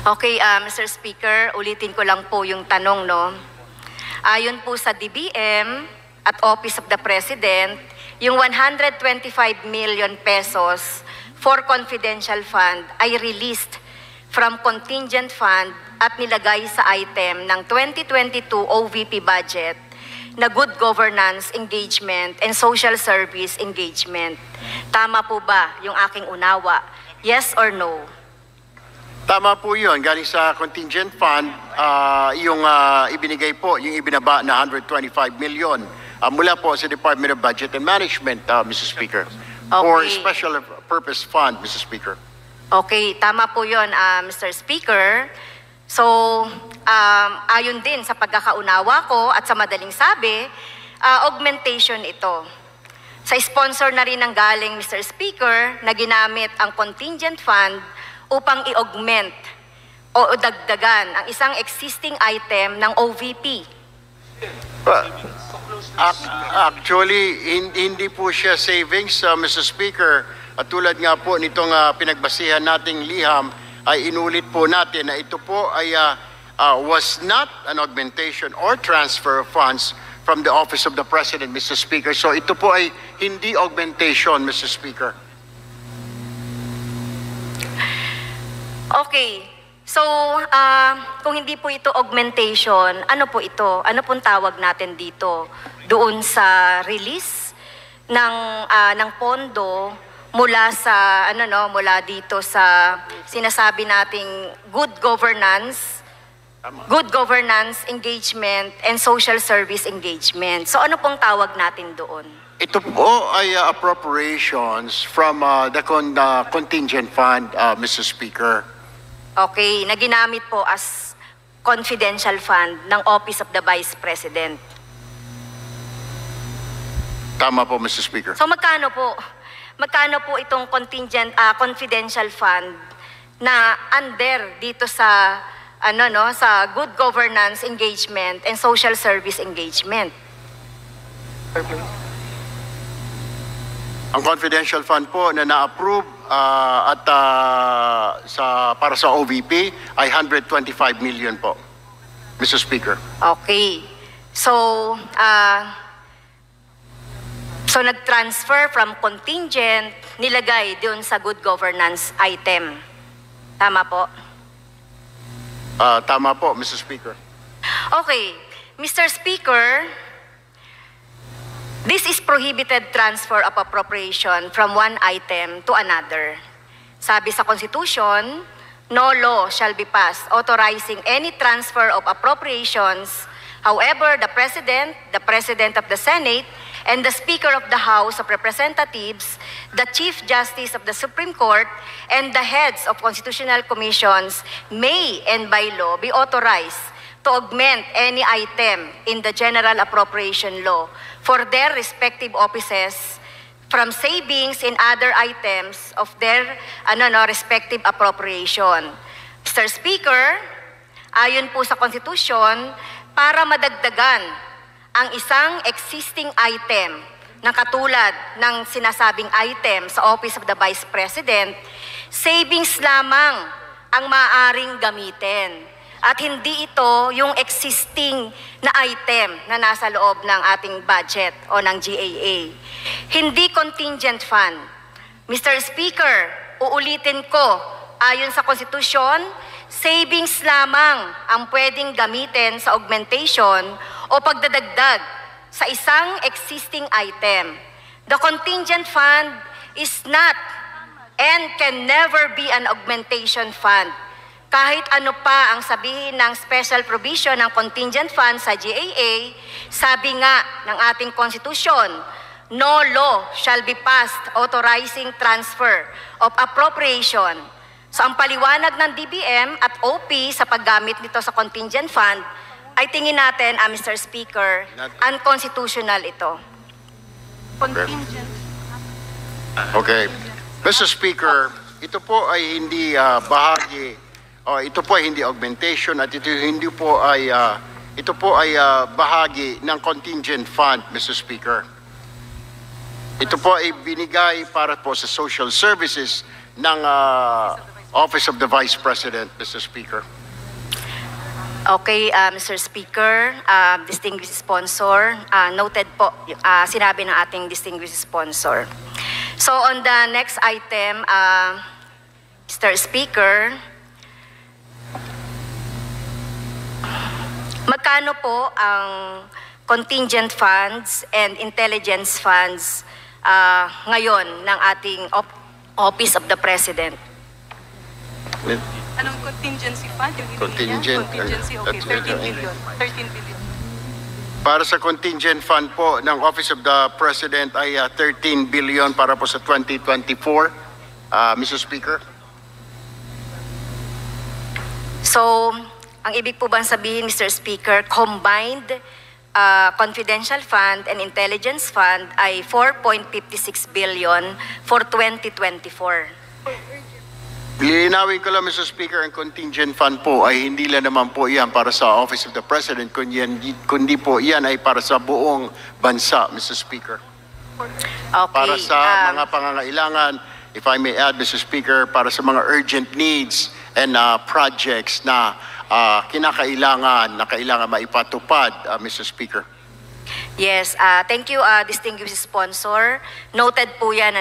Okay, Mr. Speaker, ulitin ko lang po yung tanong, no? Ayon po sa DBM at Office of the President, yung 125 million pesos for confidential fund ay released from contingent fund at nilagay sa item ng 2022 OVP budget na good governance engagement and social service engagement. Tama po ba yung aking unawa? Yes or no? Tama po yun. Galing sa contingent fund, yung ibinigay po, yung ibinaba na 125 million mula po sa Department of Budget and Management, Mr. Speaker. Okay. For special purpose fund, Mr. Speaker. Okay, tama po yun, Mr. Speaker. So, ayon din sa pagkakaunawa ko at sa madaling sabi, augmentation ito. Sa sponsor na rin ng galing, Mr. Speaker, na ginamit ang contingent fund upang i-augment o dagdagan ang isang existing item ng OVP. Actually, hindi po siya savings, Mr. Speaker. At tulad nga po nitong pinagbasihan nating liham, ay inulit po natin na ito po ay was not an augmentation or transfer of funds from the Office of the President, Mr. Speaker. So ito po ay hindi augmentation, Mr. Speaker. Okay. So, kung hindi po ito augmentation, ano po ito? Ano pong tawag natin dito? Doon sa release ng pondo mula sa mula dito sa sinasabi nating good governance engagement and social service engagement. So ano pong tawag natin doon? Ito po ay appropriations from the contingent fund, Mr. Speaker. Okay, na ginamit po as confidential fund ng Office of the Vice President. Tama po, Mr. Speaker. So magkano po itong confidential fund na under dito sa sa good governance engagement and social service engagement? Ang confidential fund po na na-approve para sa OVP ay 125 million po, Mr. Speaker. Okay. So, nag-transfer from contingent, nilagay doon sa good governance item. Tama po? Tama po, Mr. Speaker. Okay. Mr. Speaker, this is prohibited transfer of appropriation from one item to another. Sabi sa Constitution, no law shall be passed authorizing any transfer of appropriations. However, the President of the Senate, and the Speaker of the House of Representatives, the Chief Justice of the Supreme Court, and the heads of constitutional commissions may and by law be authorized to augment any item in the General Appropriation Law for their respective offices from savings in other items of their respective appropriation. Mr. Speaker, ayon po sa Konstitusyon, para madagdagan ang isang existing item na katulad ng sinasabing item sa Office of the Vice President, savings lamang ang maaaring gamitin. At hindi ito yung existing na item na nasa loob ng ating budget o ng GAA. Hindi contingent fund. Mr. Speaker, uulitin ko, ayon sa Konstitusyon, savings lamang ang pwedeng gamitin sa augmentation o pagdadagdag sa isang existing item. The contingent fund is not and can never be an augmentation fund. Kahit ano pa ang sabihin ng special provision ng contingent fund sa GAA, sabi nga ng ating konstitusyon, no law shall be passed authorizing transfer of appropriation. So ang paliwanag ng DBM at OP sa paggamit nito sa contingent fund ay tingin natin, Mr. Speaker, unconstitutional ito. Okay. Mr. Speaker, ito po ay hindi bahagi, ito po ay hindi augmentation at ito po ay bahagi ng contingent fund, Mr. Speaker. Ito po ay binigay para po sa social services ng Office of the Vice President, Mr. Speaker. Okay, Mr. Speaker, distinguished sponsor, noted po, sinabi ng ating distinguished sponsor. So on the next item, Mr. Speaker, magkano po ang contingent funds and intelligence funds ngayon ng ating Office of the President? Anong contingency fund? Contingent, Contingency, okay, 13 billion. 13 billion. Para sa contingent fund po ng Office of the President ay 13 billion para po sa 2024, Mr. Speaker. So, ang ibig po bang sabihin, Mr. Speaker, combined confidential fund and intelligence fund ay 4.56 billion for 2024. Lilinawin ko lang, Mr. Speaker, ang contingent fund po ay hindi lang naman po yan para sa Office of the President, kundi po yan ay para sa buong bansa, Mr. Speaker. Okay. Para sa mga pangangailangan, if I may add, Mr. Speaker, para sa mga urgent needs and projects na kailangan maipatupad, Mr. Speaker. Yes, thank you, distinguished sponsor. Noted po yan,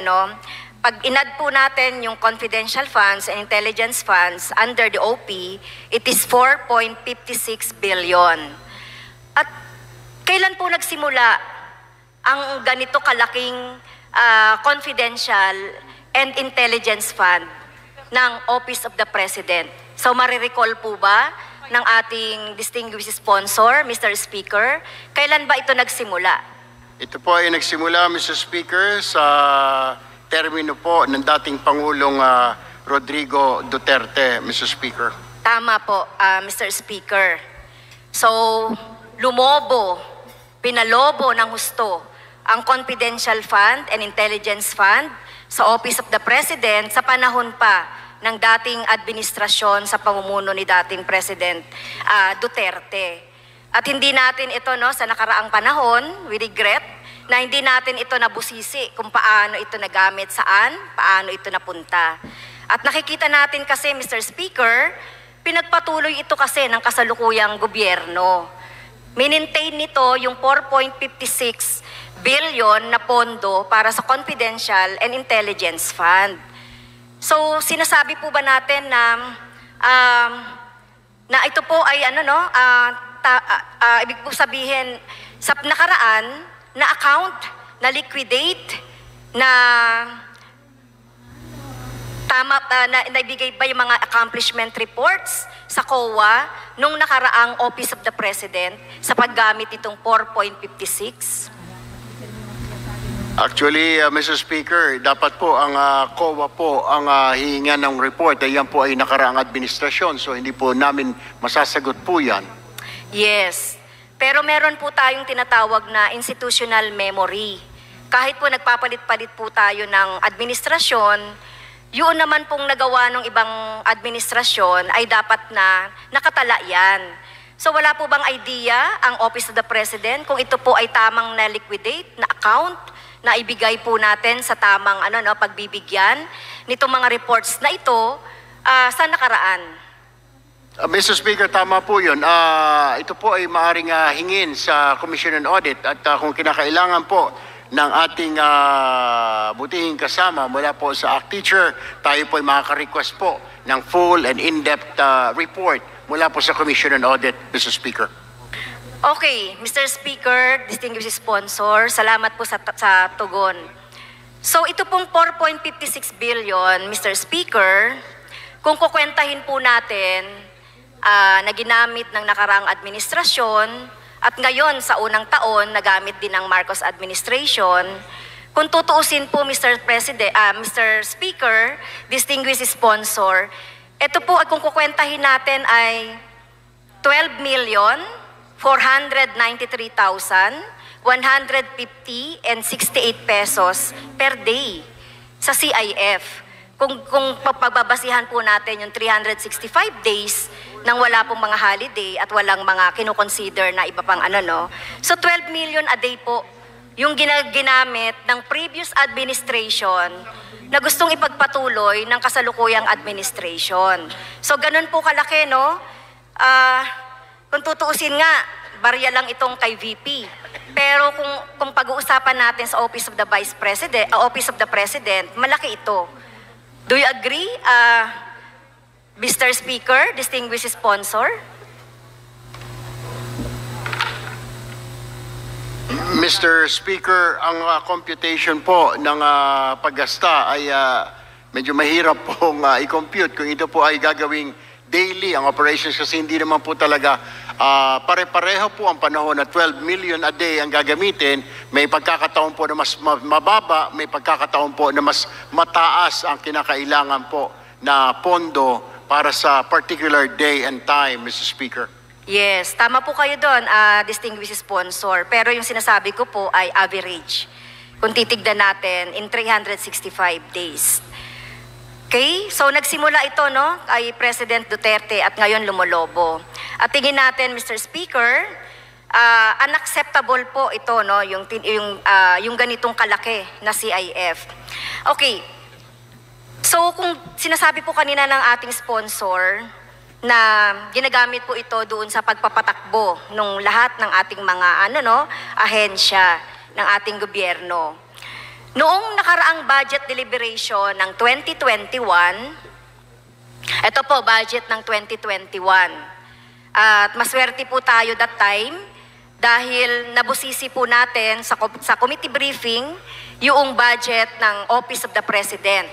Pag inad po natin yung confidential funds and intelligence funds under the OP, it is 4.56 billion. At kailan po nagsimula ang ganito kalaking confidential and intelligence fund ng Office of the President? So marirecall po ba ng ating distinguished sponsor, Mr. Speaker, kailan ba ito nagsimula? Ito po ay nagsimula, Mr. Speaker, sa termino po ng dating Pangulong Rodrigo Duterte, Mr. Speaker. Tama po, Mr. Speaker. So, pinalobo ng husto ang Confidential Fund and Intelligence Fund sa Office of the President sa panahon pa ng dating administrasyon sa pamumuno ni dating President Duterte. At hindi natin ito sa nakaraang panahon, we regret, na hindi natin ito nabusisi kung paano ito nagamit saan, paano ito napunta. At nakikita natin kasi, Mr. Speaker, pinagpatuloy ito kasi ng kasalukuyang gobyerno. Minintain nito yung 4.56 billion na pondo para sa Confidential and Intelligence Fund. So, sinasabi po ba natin na ito po ay ibig po sabihin, sa nakaraan, na account, na liquidate, na naibigay ba yung mga accomplishment reports sa COA nung nakaraang Office of the President sa paggamit itong 4.56? Actually, Mr. Speaker, dapat po ang COA po ang hihingan ng report. Yan po ay nakaraang administrasyon, so hindi po namin masasagot po yan. Yes. Pero meron po tayong tinatawag na institutional memory. Kahit po nagpapalit-palit po tayo ng administrasyon, yun naman pong nagawa ng ibang administrasyon ay dapat na nakatala yan. So wala po bang idea ang Office of the President kung ito po ay tamang na-liquidate na account na ibigay po natin sa tamang pagbibigyan nitong mga reports na ito sa nakaraan? Mr. Speaker, tama po yun. Ito po ay maaaring hingin sa Commission on Audit at kung kinakailangan po ng ating butihing kasama mula po sa ACT Teacher, tayo po ay makaka-request po ng full and in-depth report mula po sa Commission on Audit, Mr. Speaker. Okay, Mr. Speaker, distinguished sponsor, salamat po sa tugon. So ito pong 4.56 billion, Mr. Speaker, kung kukwentahin po natin na ginamit ng nakaraang administrasyon at ngayon sa unang taon nagamit din ng Marcos administration. Kung tutuusin po Mr. Speaker, distinguished sponsor, ito po kung kukwentahin natin ay 12,493,150.68 pesos per day sa CIF. Kung pagbabasihan po natin yung 365 days nang wala pong mga holiday at walang mga kinukonsider na iba pang So 12 million a day po yung ginamit ng previous administration na gustong ipagpatuloy ng kasalukuyang administration. So ganun po kalaki, no? Kung tutuusin nga, barya lang itong kay VP. Pero kung pag-uusapan natin sa Office of the Office of the President, malaki ito. Do you agree, Mr. Speaker, distinguished sponsor? Mr. Speaker, ang computation po ng paggasta ay medyo mahirap pong i-compute kung ito po ay gagawing daily ang operations kasi hindi naman po talaga pare-pareho po ang panahon na 12 million a day ang gagamitin. May pagkakataon po na mas mababa, may pagkakataon po na mas mataas ang kinakailangan po na pondo para sa particular day and time, Mr. Speaker. Yes, tama po kayo doon, distinguished sponsor. Pero yung sinasabi ko po ay average. Kung titignan natin in 365 days. Okay? So nagsimula ito, no, kay President Duterte at ngayon lumolobo. At tingin natin, Mr. Speaker, unacceptable po ito, no, yung ganitong kalaki na CIF. Okay. So kung sinasabi po kanina ng ating sponsor na ginagamit po ito doon sa pagpapatakbo ng lahat ng ating mga ahensya ng ating gobyerno. Noong nakaraang budget deliberation ng 2021, ito po budget ng 2021. At maswerte po tayo that time dahil nabusisi po natin sa committee briefing yung budget ng Office of the President.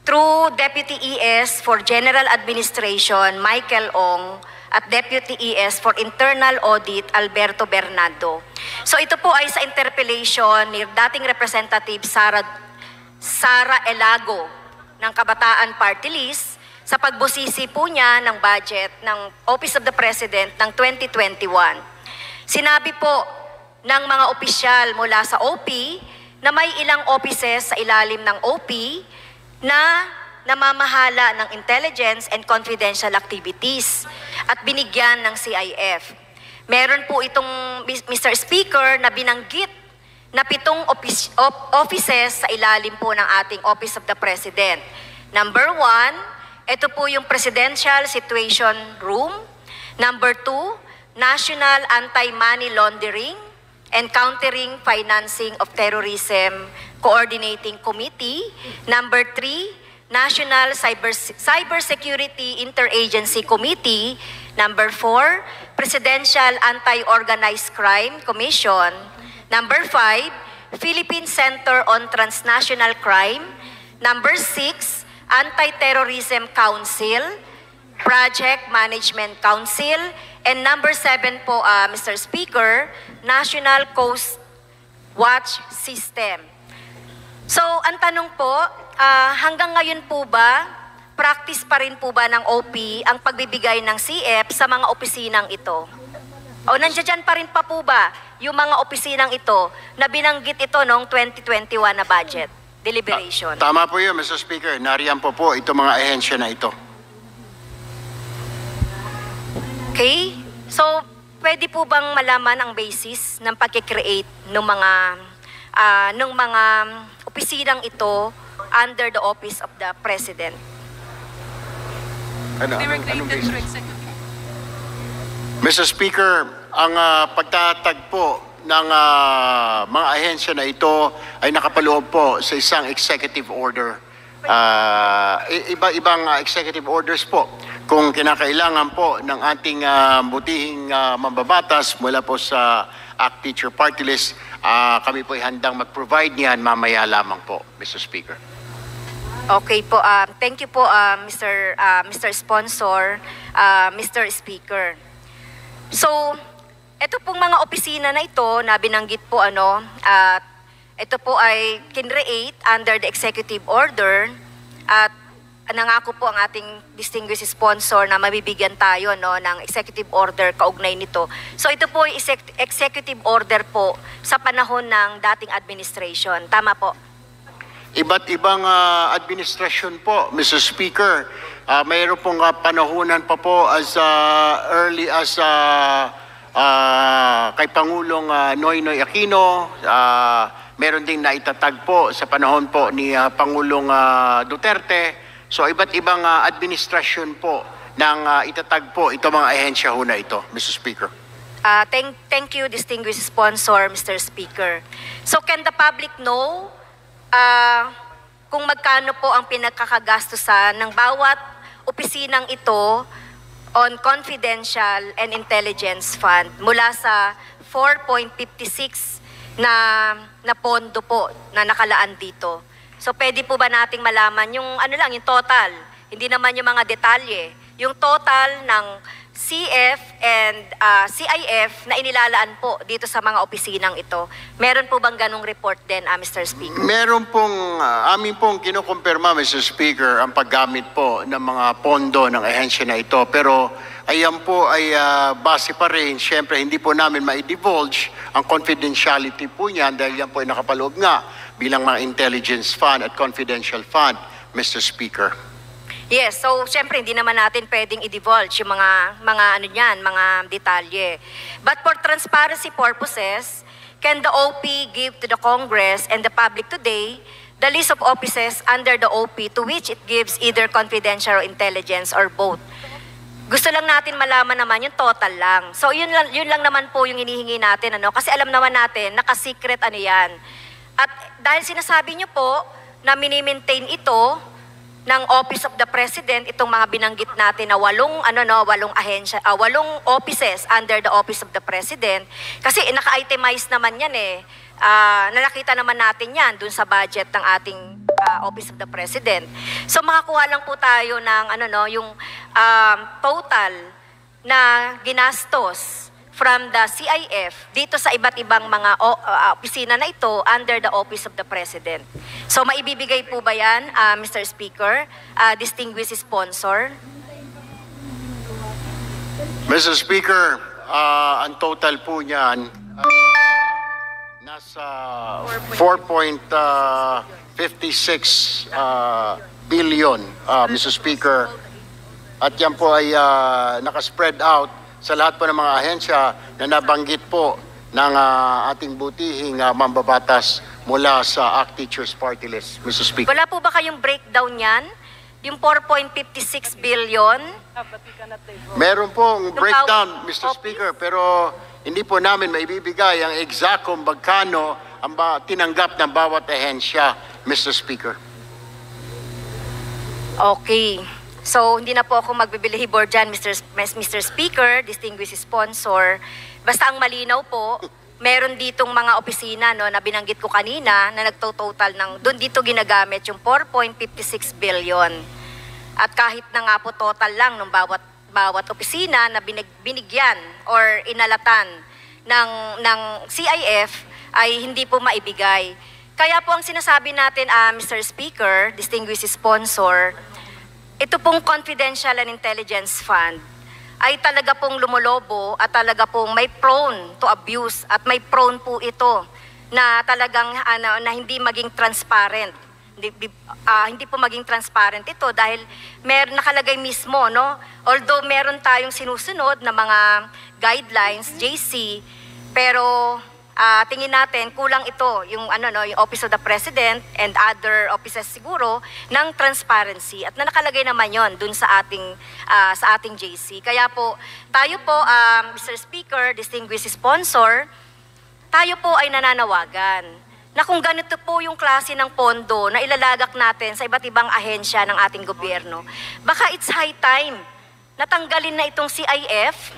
Through Deputy ES for General Administration, Michael Ong, at Deputy ES for Internal Audit, Alberto Bernardo. So ito po ay sa interpellation ni dating Representative Sara Elago ng Kabataan Party List sa pagbusisi po niya ng budget ng Office of the President ng 2021. Sinabi po ng mga opisyal mula sa OP na may ilang offices sa ilalim ng OP na namamahala ng intelligence and confidential activities at binigyan ng CIF. Meron po itong, Mr. Speaker, na binanggit na 7 offices sa ilalim po ng ating Office of the President. Number 1, ito po yung Presidential Situation Room. Number 2, National Anti-Money Laundering and Countering Financing of Terrorism Coordinating Committee. Number 3, National Cybersecurity Interagency Committee. Number 4, Presidential Anti-Organized Crime Commission. Number 5, Philippine Center on Transnational Crime. Number 6, Anti-Terrorism Council, Project Management Council. And number 7 po, Mr. Speaker, National Coast Watch System. So, ang tanong po, hanggang ngayon po ba practice pa rin po ba ng OP ang pagbibigay ng CF sa mga opisinang ito? O nandiyan pa rin pa po ba yung mga opisinang ito na binanggit ito noong 2021 na budget deliberation? Tama po yun, Mr. Speaker. Nariyan po itong mga ahensya na ito. Okay? So, pwede po bang malaman ang basis ng pagkikreate ng mga opisinang ito under the office of the President? They were created through executive. Mr. Speaker, ang pagtatagpo ng mga ahensya na ito ay nakapaloob po sa isang executive order. Iba-ibang executive orders po. Kung kinakailangan po ng ating butihing mambabatas mula po sa ACT Teacher Party List, kami po ay handang mag-provide niyan mamaya lamang po, Mr. Speaker. Okay po. Thank you po, Mr. Sponsor, Mr. Speaker. So, ito pong mga opisina na ito na binanggit po ito po ay kinreate under the executive order at nangako po ang ating distinguished sponsor na mabibigyan tayo ng executive order kaugnay nito. So ito po ay executive order po sa panahon ng dating administration. Tama po? Iba't ibang administrasyon po, Mr. Speaker. Mayroon pong panahunan pa po as early as kay Pangulong Noynoy Aquino. Meron ding naitatag po sa panahon po ni Pangulong Duterte. So iba't ibang administrasyon po nang itatag po itong mga ahensya ho na ito, Mr. Speaker. Thank you, distinguished sponsor, Mr. Speaker. So can the public know kung magkano po ang pinagkakagastusan ng bawat opisinang ito on confidential and intelligence fund mula sa 4.56 na pondo po na nakalaan dito? So pwede po ba nating malaman yung yung total, hindi naman yung mga detalye, yung total ng CF and CIF na inilalaan po dito sa mga opisinang ito? Meron po bang ganong report din, Mr. Speaker? Meron pong, amin pong kinukumpirma, Mr. Speaker, ang paggamit po ng mga pondo ng ahensya na ito. Pero ayan po ay base pa rin, syempre hindi po namin ma-divulge ang confidentiality po niyan dahil yan po ay nakapaloob nga bilang mga intelligence fund at confidential fund, Mr. Speaker. Yes, so syempre hindi naman natin pwedeng i-divulge yung mga detalye. But for transparency purposes, can the OP give to the Congress and the public today the list of offices under the OP to which it gives either confidential or intelligence or both? Gusto lang natin malaman naman yung total lang. So yun lang naman po yung hinihingi natin, kasi alam naman natin naka-secret yan. At dahil sinasabi niyo po na mini-maintain ito ng Office of the President, itong mga binanggit natin na 8 ahensya, 8 offices under the Office of the President, kasi naka-itemize naman yan nakita naman natin yan dun sa budget ng ating Office of the President. So makakuha lang po tayo ng yung total na ginastos from the CIF dito sa iba't ibang mga opisina na ito under the Office of the President. So maibibigay po ba yan, Mr. Speaker, distinguished sponsor? Mr. Speaker, ang total po niyan nasa 4.56 billion, Mr. Speaker. At yan po ay nakaspread out sa lahat po ng mga ahensya na nabanggit po ng ating butihing mambabatas mula sa ACT Teachers Party List, Mr. Speaker. Wala po ba kayong breakdown yan? Yung 4.56 billion? Meron pong breakdown, Mr. Speaker, pero hindi po namin maibibigay ang exact kung magkano ang tinanggap ng bawat ahensya, Mr. Speaker. Okay. So, hindi na po ako magbibilihibor dyan, Mr. Speaker, distinguished sponsor. Basta ang malinaw po, meron ditong mga opisina na binanggit ko kanina na nagtototal ng, doon dito ginagamit yung 4.56 billion. At kahit na nga po total lang ng bawat opisina na binigyan or inalatan ng CIF ay hindi po maibigay. Kaya po ang sinasabi natin, Mr. Speaker, distinguished sponsor, ito pong Confidential and Intelligence Fund ay talaga pong lumolobo at talaga pong may prone to abuse at may prone po ito na talagang na hindi maging transparent. Hindi po maging transparent ito dahil nakalagay mismo, no? Although meron tayong sinusunod na mga guidelines, JC, pero tingin natin kulang ito yung yung Office of the President and other offices siguro ng transparency at nakalagay naman yon dun sa ating JC. Kaya po tayo po Mr. Speaker, distinguished sponsor, tayo po ay nananawagan na kung ganito po yung klase ng pondo na ilalagak natin sa iba't ibang ahensya ng ating gobyerno, baka it's high time na tanggalin na itong CIF.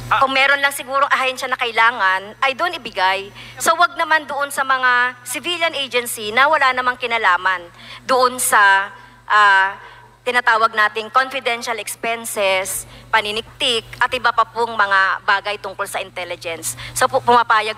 Kung meron lang siguro ahensya na kailangan, ay doon ibigay. So wag naman doon sa mga civilian agency na wala namang kinalaman doon sa tinatawag nating confidential expenses, paniniktik, at iba pa pong mga bagay tungkol sa intelligence. So pumapayag